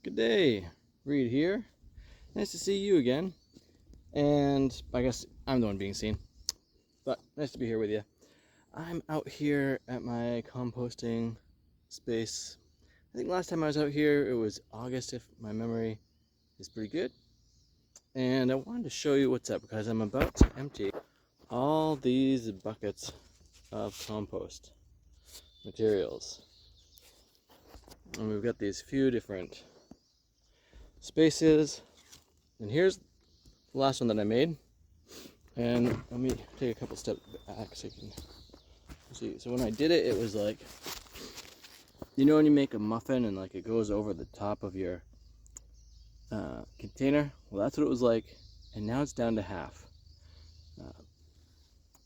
Good day, Reed here. Nice to see you again. And I guess I'm the one being seen, but nice to be here with you. I'm out here at my composting space. I think last time I was out here it was August, if my memory is pretty good. And I wanted to show you what's up because I'm about to empty all these buckets of compost materials. And we've got these few different spaces. And here's the last one that I made. And let me take a couple steps back so you can see. So when I did it, it was like, you know when you make a muffin and like it goes over the top of your container? Well, that's what it was like. And now it's down to half.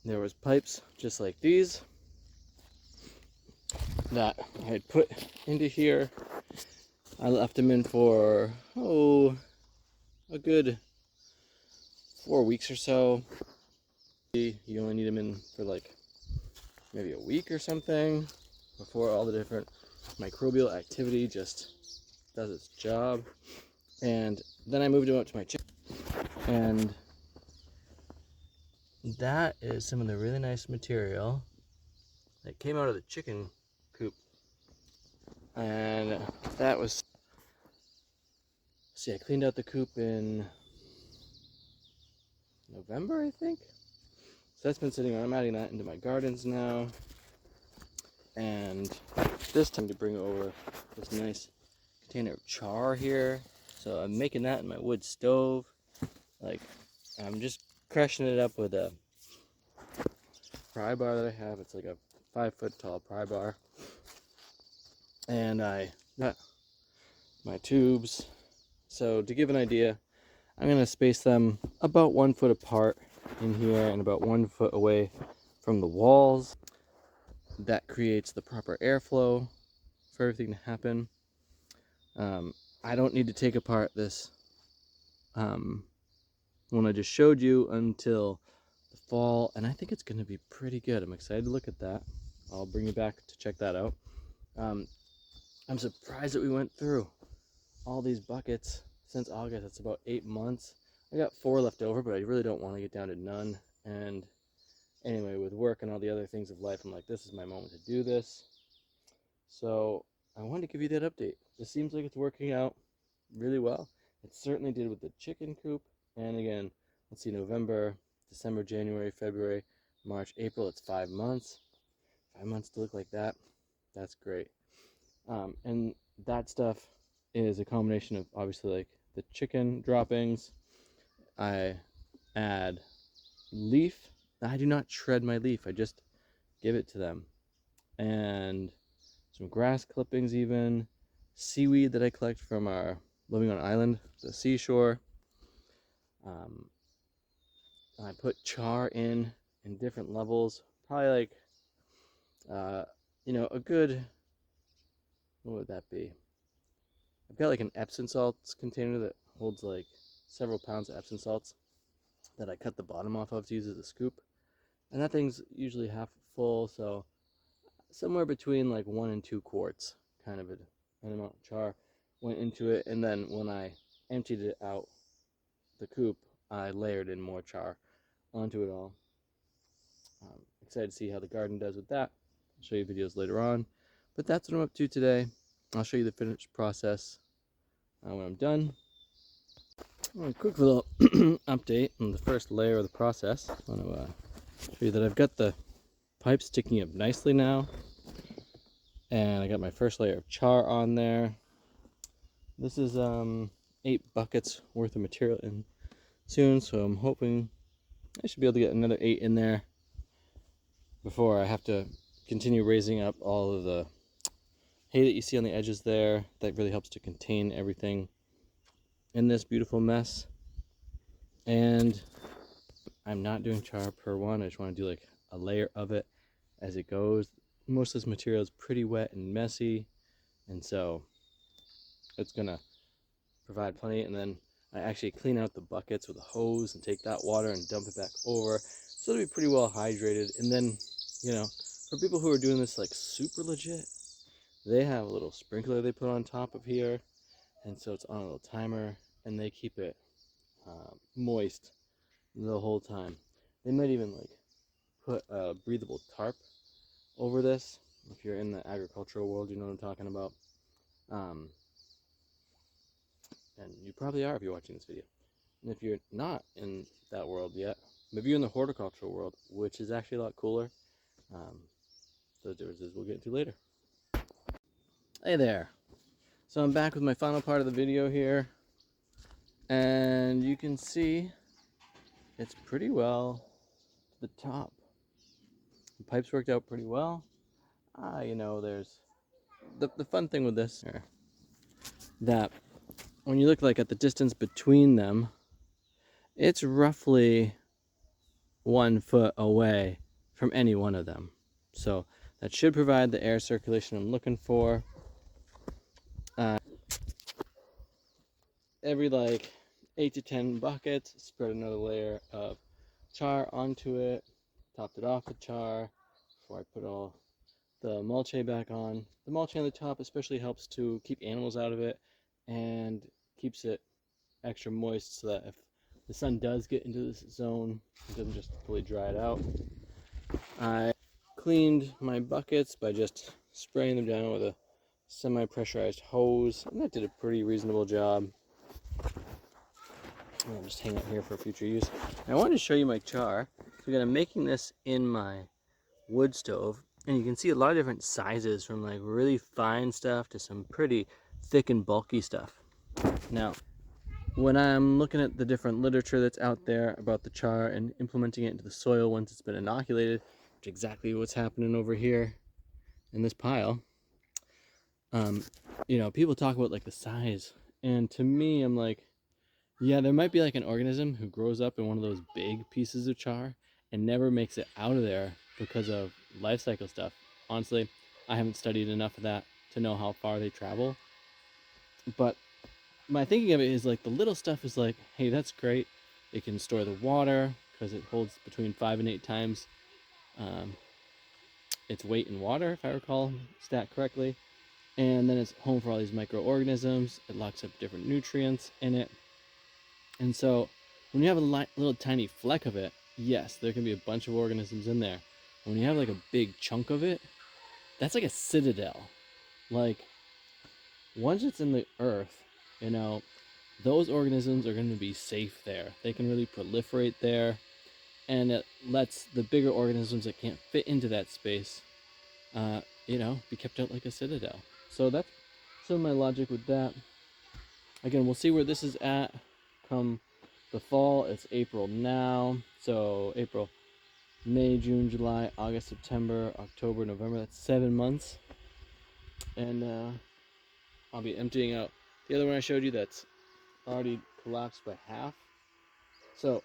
There was pipes just like these that I had put into here. I left them in for, a good 4 weeks or so. You only need them in for like maybe a week or something before all the different microbial activity just does its job. And then I moved them up to my chicken, and that is some of the really nice material that came out of the chicken coop. And that was, see, I cleaned out the coop in November, I think. So that's been sitting on. I'm adding that into my gardens now. And this time to bring over this nice container of char here. So I'm making that in my wood stove. Like, I'm just crushing it up with a pry bar that I have. It's like a 5-foot tall pry bar. And I got my tubes. So to give an idea, I'm going to space them about 1 foot apart in here and about 1 foot away from the walls. That creates the proper airflow for everything to happen. I don't need to take apart this one I just showed you until the fall, and I think it's going to be pretty good. I'm excited to look at that. I'll bring you back to check that out. I'm surprised that we went through all these buckets since August. That's about 8 months. I got 4 left over, but I really don't want to get down to none. And anyway, with work and all the other things of life, I'm like, this is my moment to do this. So I wanted to give you that update. It seems like it's working out really well. It certainly did with the chicken coop. And again, let's see, November, December, January, February, March, April. It's 5 months. 5 months to look like that. That's great. And that stuff is a combination of obviously like the chicken droppings. I add leaf. I do not shred my leaf. I just give it to them. And some grass clippings even. Seaweed that I collect from our living on island, the seashore. I put char in different levels. Probably like, a good, what would that be? I've got like an Epsom salts container that holds like several pounds of Epsom salts that I cut the bottom off of to use as a scoop. And that thing's usually half full, so somewhere between like 1 and 2 quarts kind of an amount of char went into it. And then when I emptied it out the coop, I layered in more char onto it all. Excited to see how the garden does with that. I'll show you videos later on. But that's what I'm up to today. I'll show you the finished process when I'm done. A quick little update on the first layer of the process. I want to show you that I've got the pipe sticking up nicely now. And I got my first layer of char on there. This is 8 buckets worth of material in soon, so I'm hoping I should be able to get another 8 in there before I have to continue raising up all of the hay that you see on the edges there. That really helps to contain everything in this beautiful mess. And I'm not doing char per one. I just want to do like a layer of it as it goes. Most of this material is pretty wet and messy, and so it's gonna provide plenty. And then I actually clean out the buckets with a hose and take that water and dump it back over, so it'll be pretty well hydrated. And then, for people who are doing this like super legit, they have a little sprinkler they put on top of here, and so it's on a little timer, and they keep it moist the whole time. They might even like put a breathable tarp over this. If you're in the agricultural world, you know what I'm talking about. And you probably are if you're watching this video. And if you're not in that world yet, maybe you're in the horticultural world, which is actually a lot cooler. Those differences we'll get into later. Hey there. So I'm back with my final part of the video here. And you can see it's pretty well to the top. The pipes worked out pretty well. You know, there's the fun thing with this here, that when you look like at the distance between them, it's roughly 1 foot away from any one of them. So that should provide the air circulation I'm looking for. Every like 8 to 10 buckets, spread another layer of char onto it, topped it off with char before I put all the mulch hay back on. The mulch hay on the top especially helps to keep animals out of it and keeps it extra moist so that if the sun does get into this zone, it doesn't just fully dry it out. I cleaned my buckets by just spraying them down with a semi-pressurized hose, and that did a pretty reasonable job. I'll just hang out here for future use. And I wanted to show you my char. So again, I'm making this in my wood stove, and you can see a lot of different sizes, from like really fine stuff to some pretty thick and bulky stuff. Now, when I'm looking at the different literature that's out there about the char and implementing it into the soil once it's been inoculated, which is exactly what's happening over here in this pile, you know, people talk about like the size, and to me, I'm like, yeah, there might be like an organism who grows up in one of those big pieces of char and never makes it out of there because of life cycle stuff. Honestly, I haven't studied enough of that to know how far they travel. But my thinking of it is like the little stuff is like, hey, that's great. It can store the water because it holds between 5 and 8 times its weight in water, if I recall stat correctly. And then it's home for all these microorganisms. It locks up different nutrients in it. And so when you have a little tiny fleck of it, yes, there can be a bunch of organisms in there. When you have like a big chunk of it, that's like a citadel. Like, once it's in the earth, you know, those organisms are going to be safe there. They can really proliferate there, and it lets the bigger organisms that can't fit into that space, you know, be kept out like a citadel. So that's some of my logic with that. Again, we'll see where this is at come the fall. It's April now, so April, May, June, July, August, September, October, November. That's 7 months, and I'll be emptying out the other one I showed you that's already collapsed by half. So,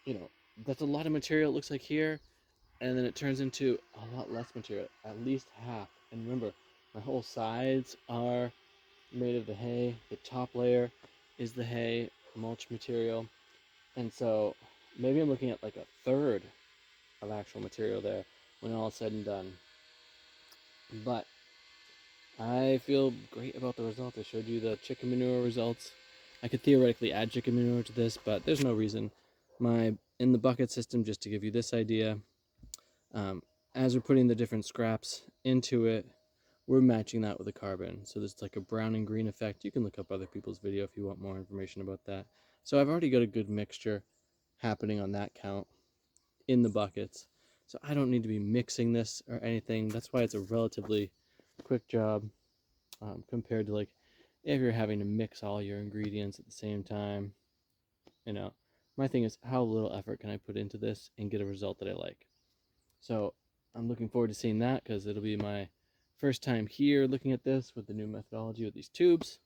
you know, that's a lot of material, it looks like here, and then it turns into a lot less material, at least half. And remember, my whole sides are made of the hay. The top layer is the hay mulch material, and so maybe I'm looking at like a third of actual material there when all is said and done. But I feel great about the results. I showed you the chicken manure results. I could theoretically add chicken manure to this, but there's no reason. In the bucket system, just to give you this idea, as we're putting the different scraps into it, we're matching that with the carbon. So there's like a brown and green effect. You can look up other people's video if you want more information about that. So I've already got a good mixture happening on that count in the buckets. So I don't need to be mixing this or anything. That's why it's a relatively quick job compared to like if you're having to mix all your ingredients at the same time. You know, my thing is, how little effort can I put into this and get a result that I like? So I'm looking forward to seeing that, because it'll be my first time here looking at this with the new methodology with these tubes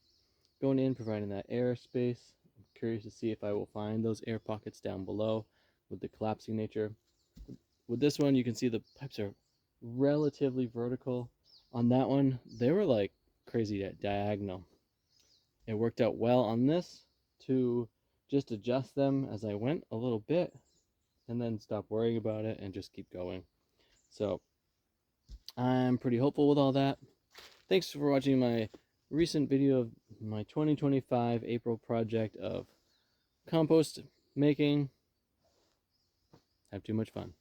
going in, providing that air space. I'm curious to see if I will find those air pockets down below with the collapsing nature. With this one, you can see the pipes are relatively vertical. On that one, they were like crazy diagonal. It worked out well on this to just adjust them as I went a little bit and then stop worrying about it and just keep going. So I'm pretty hopeful with all that. Thanks for watching my recent video of my 2025 April project of compost making. Have too much fun.